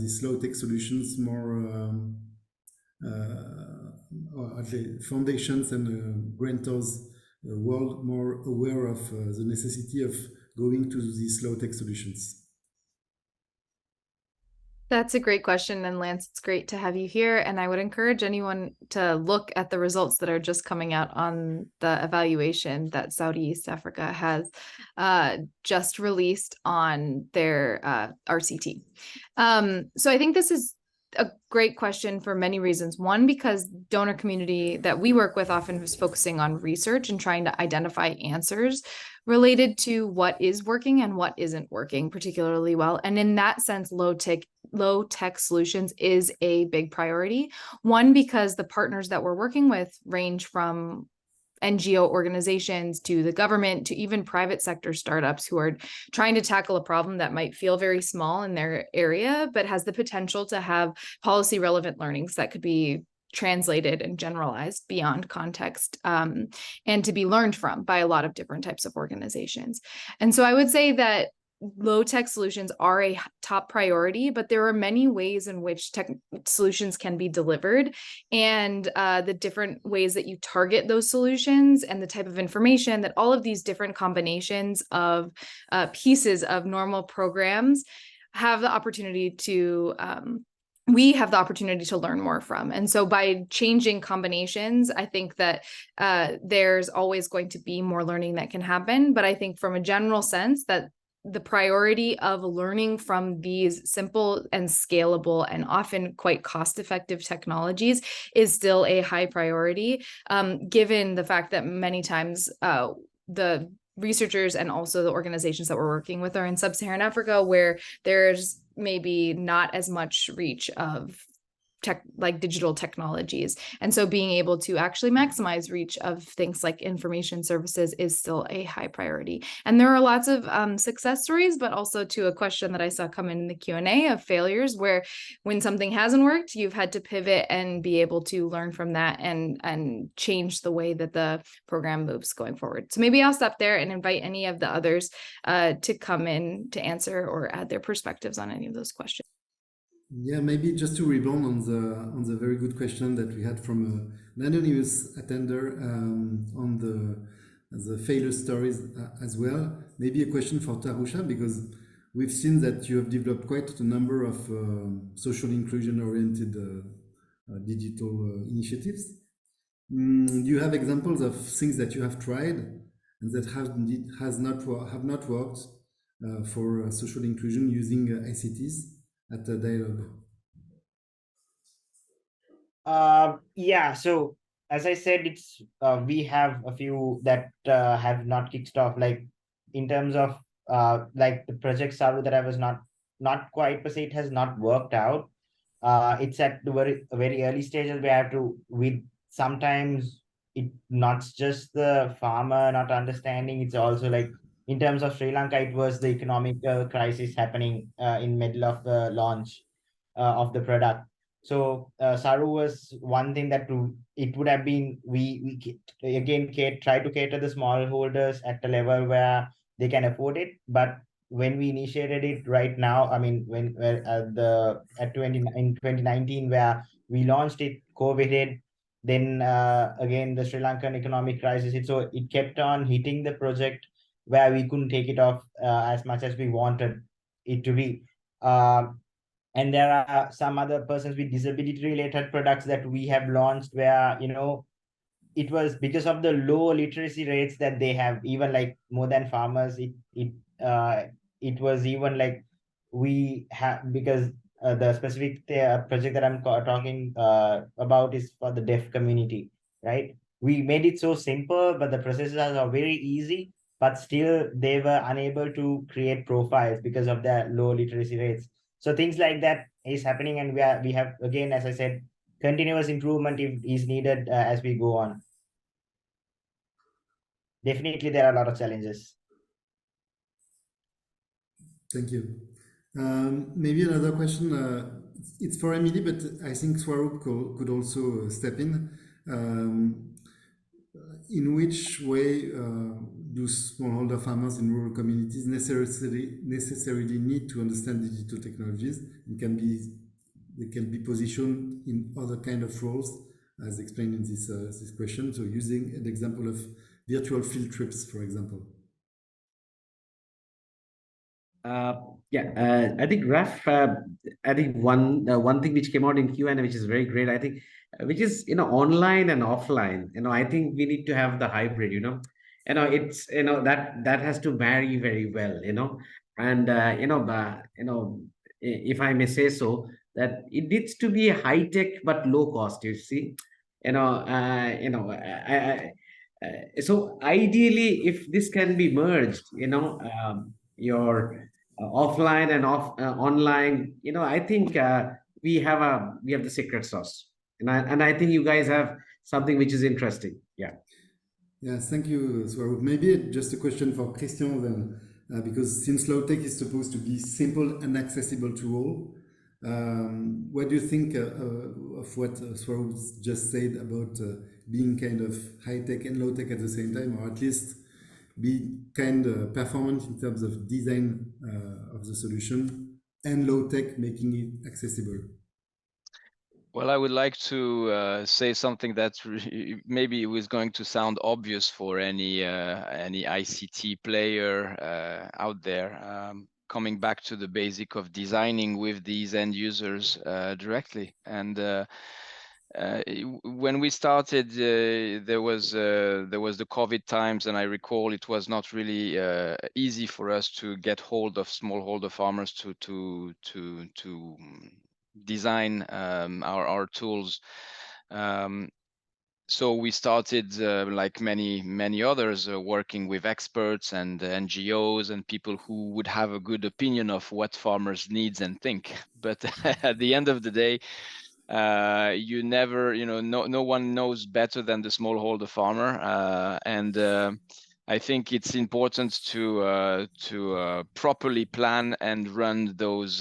these low-tech solutions more, or at least foundations and grantors world more aware of the necessity of going to these low-tech solutions? That's a great question. And Lance, it's great to have you here. And I would encourage anyone to look at the results that are just coming out on the evaluation that Saudi East Africa has just released on their RCT. So I think this is a great question for many reasons. One, because donor community that we work with often is focusing on research and trying to identify answers related to what is working and what isn't working particularly well. And in that sense, low tech solutions is a big priority. One, because the partners that we're working with range from NGO organizations to the government to even private sector startups who are trying to tackle a problem that might feel very small in their area, but has the potential to have policy relevant learnings that could be translated and generalized beyond context, and to be learned from by a lot of different types of organizations. And so I would say that low-tech solutions are a top priority, but there are many ways in which tech solutions can be delivered, and the different ways that you target those solutions and the type of information that all of these different combinations of pieces of normal programs have the opportunity to we have the opportunity to learn more from. And so by changing combinations, I think that there's always going to be more learning that can happen. But I think from a general sense that the priority of learning from these simple and scalable and often quite cost-effective technologies is still a high priority, given the fact that many times the researchers and also the organizations that we're working with are in sub-Saharan Africa, where there's maybe not as much reach of like digital technologies. And so being able to actually maximize reach of things like information services is still a high priority. And there are lots of success stories, but also to a question that I saw come in the Q&A of failures, where when something hasn't worked, you've had to pivot and be able to learn from that and change the way that the program moves going forward. So maybe I'll stop there and invite any of the others to come in to answer or add their perspectives on any of those questions. Yeah, maybe just to rebound on the very good question that we had from an anonymous attender on the failure stories as well. Maybe a question for Tarusha, because we've seen that you have developed quite a number of social inclusion oriented digital initiatives. Do you have examples of things that you have tried and that have not worked for social inclusion using ICTs at the Dialog? Yeah, so as I said, it's we have a few that have not kicked off, like in terms of like the project Saru that I was not quite per se, it has not worked out. It's at the very early stages where I have to, with sometimes it not just the farmer not understanding, it's also like in terms of Sri Lanka, it was the economic crisis happening in middle of the launch of the product. So Saru was one thing that it would have been, we again try to cater the smallholders at a level where they can afford it. But when we initiated it right now, I mean, when in 2019 where we launched it, COVID hit, then again the Sri Lankan economic crisis, it kept on hitting the project where we couldn't take it off as much as we wanted it to be. And there are some other persons with disability related products that we have launched where, it was because of the low literacy rates that they have, even like more than farmers, it was even like we have, because the specific project that I'm talking about is for the deaf community, right? We made it so simple, but the processes are very easy, but still they were unable to create profiles because of their low literacy rates. So things like that is happening, and we have again, as I said, continuous improvement is needed as we go on. Definitely, there are a lot of challenges. Thank you. Maybe another question. It's for Emily, but I think Swaroop could also step in. in which way do smallholder farmers in rural communities necessarily need to understand digital technologies and they can be positioned in other kind of roles, as explained in this question. So using an example of virtual field trips, for example. I think Raf, I think one thing which came out in Q&A, which is very great, I think, which is, online and offline. I think we need to have the hybrid. It's, that has to marry very well. And if I may say so, that it needs to be high tech but low cost. You see, so ideally, if this can be merged, your offline and online, I think we have the secret sauce, and I think you guys have something which is interesting. Yeah. Yes, thank you, Swaroop. Maybe just a question for Christian then, because since low tech is supposed to be simple and accessible to all, what do you think of what Swaroop just said about being kind of high tech and low tech at the same time, or at least be kind of performant in terms of design of the solution and low tech making it accessible? Well, I would like to say something that maybe was going to sound obvious for any ICT player out there. Coming back to the basic of designing with these end users directly. And when we started, there was the COVID times, and I recall it was not really easy for us to get hold of smallholder farmers to design our tools. So we started, like many others, working with experts and NGOs and people who would have a good opinion of what farmers needs and think. But at the end of the day, you never, no one knows better than the smallholder farmer, and I think it's important to properly plan and run those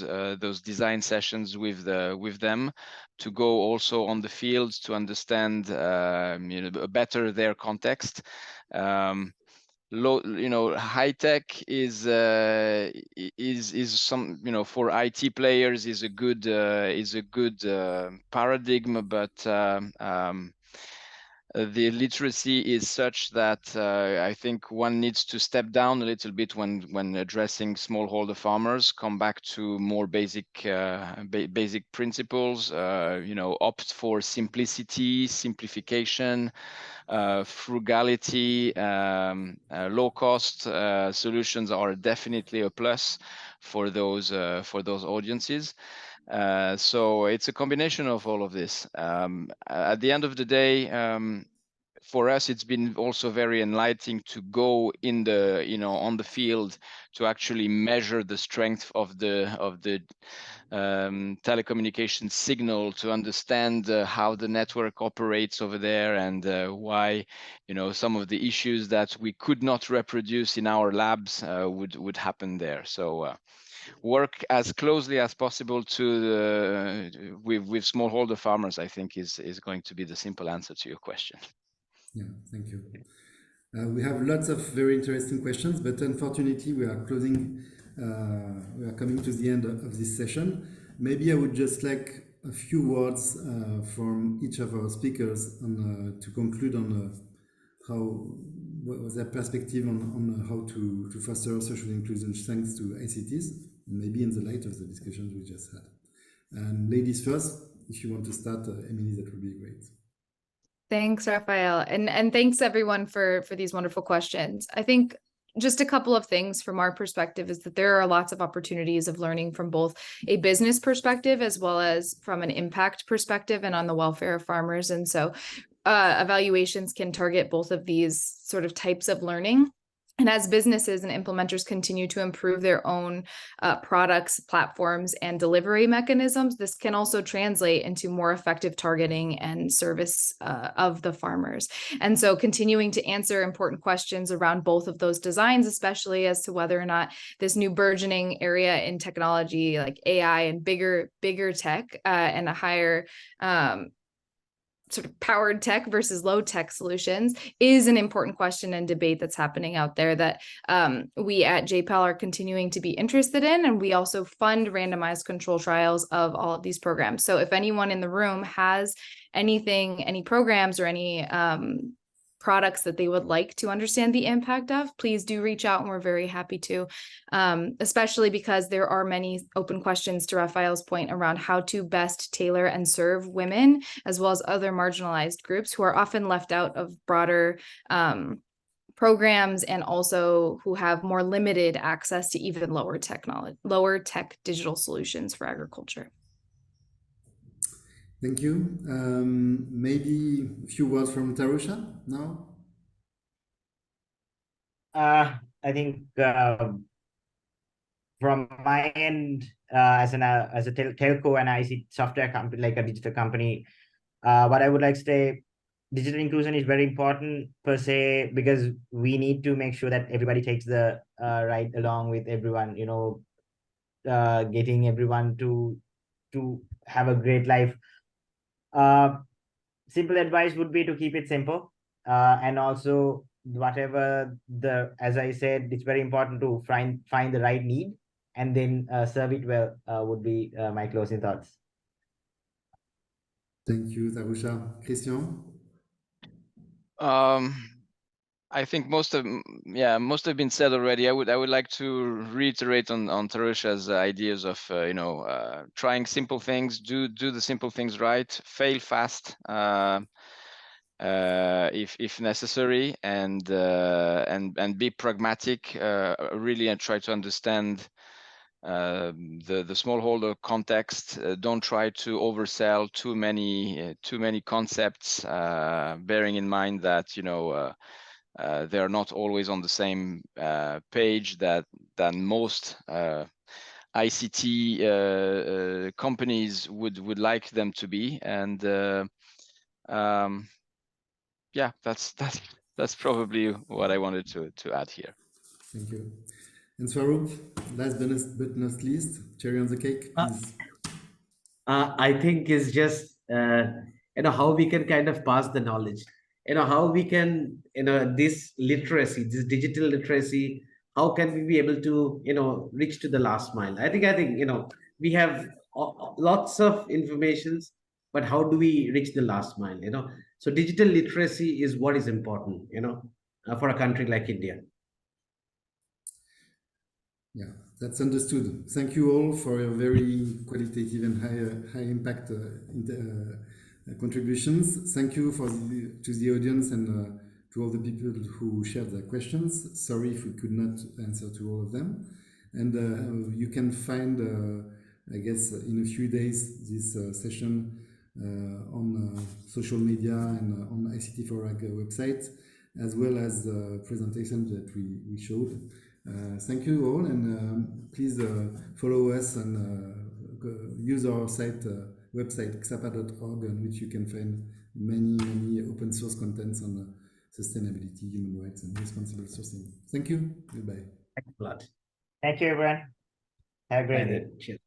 design sessions with them, to go also on the field to understand better their context. High tech is some, for IT players is a good paradigm, but the literacy is such that I think one needs to step down a little bit when addressing smallholder farmers, come back to more basic principles, opt for simplicity, simplification, frugality, low cost solutions are definitely a plus for those audiences. So it's a combination of all of this. At the end of the day, for us, it's been also very enlightening to go in the, on the field, to actually measure the strength of the telecommunication signal, to understand how the network operates over there, and why, some of the issues that we could not reproduce in our labs would happen there. So work as closely as possible with smallholder farmers, I think is going to be the simple answer to your question. Yeah, thank you. We have lots of very interesting questions, but unfortunately we are coming to the end of this session. Maybe I would just like a few words from each of our speakers to conclude on what was their perspective on how to foster social inclusion thanks to ICTs, maybe in the light of the discussions we just had. And ladies first, if you want to start, Emily, that would be great. Thanks, Raphael. And thanks everyone for these wonderful questions. I think just a couple of things from our perspective is that there are lots of opportunities of learning from both a business perspective as well as from an impact perspective and on the welfare of farmers. And so evaluations can target both of these sort of types of learning. And as businesses and implementers continue to improve their own products, platforms, and delivery mechanisms, this can also translate into more effective targeting and service of the farmers. And so continuing to answer important questions around both of those designs, especially as to whether or not this new burgeoning area in technology like AI and bigger tech and a higher sort of powered tech versus low tech solutions is an important question and debate that's happening out there that we at JPAL are continuing to be interested in. And we also fund randomized control trials of all of these programs. So if anyone in the room has anything, any programs or any products that they would like to understand the impact of, please do reach out and we're very happy to, especially because there are many open questions to Raphael's point around how to best tailor and serve women as well as other marginalized groups who are often left out of broader programs and also who have more limited access to even lower tech digital solutions for agriculture. Thank you. Maybe a few words from Tarusha now. I think from my end, as a telco and IC software company, like a digital company, what I would like to say, digital inclusion is very important per se, because we need to make sure that everybody takes the ride along with everyone, you know, getting everyone to have a great life. Simple advice would be to keep it simple, and also whatever as I said, it's very important to find the right need and then serve it well, would be my closing thoughts. Thank you, Tarusha. Christian? I think most have been said already. I would like to reiterate on Tarusha's ideas of trying simple things, do the simple things right, fail fast if necessary, and be pragmatic really, and try to understand the smallholder context. Don't try to oversell too many concepts, bearing in mind that they are not always on the same page than most ICT companies would like them to be. And yeah, that's probably what I wanted to add here. Thank you. And Swaroop, last but not least, cherry on the cake, please. I think is just how we can kind of pass the knowledge, how we can this literacy, this digital literacy, how can we be able to reach to the last mile. I think we have lots of informations, but how do we reach the last mile? So digital literacy is what is important for a country like India. Yeah, that's understood. Thank you all for your very qualitative and high impact contributions. Thank you to the audience and to all the people who shared their questions. Sorry if we could not answer to all of them. And you can find, I guess, in a few days, this session on social media and on ICTforAg website, as well as the presentation that we showed. Thank you all, and please follow us and use our website Ksapa.org, on which you can find many open source contents on sustainability, human rights, and responsible sourcing. Thank you. Goodbye. Thanks a lot. Thank you, everyone. Have a great day. Cheers.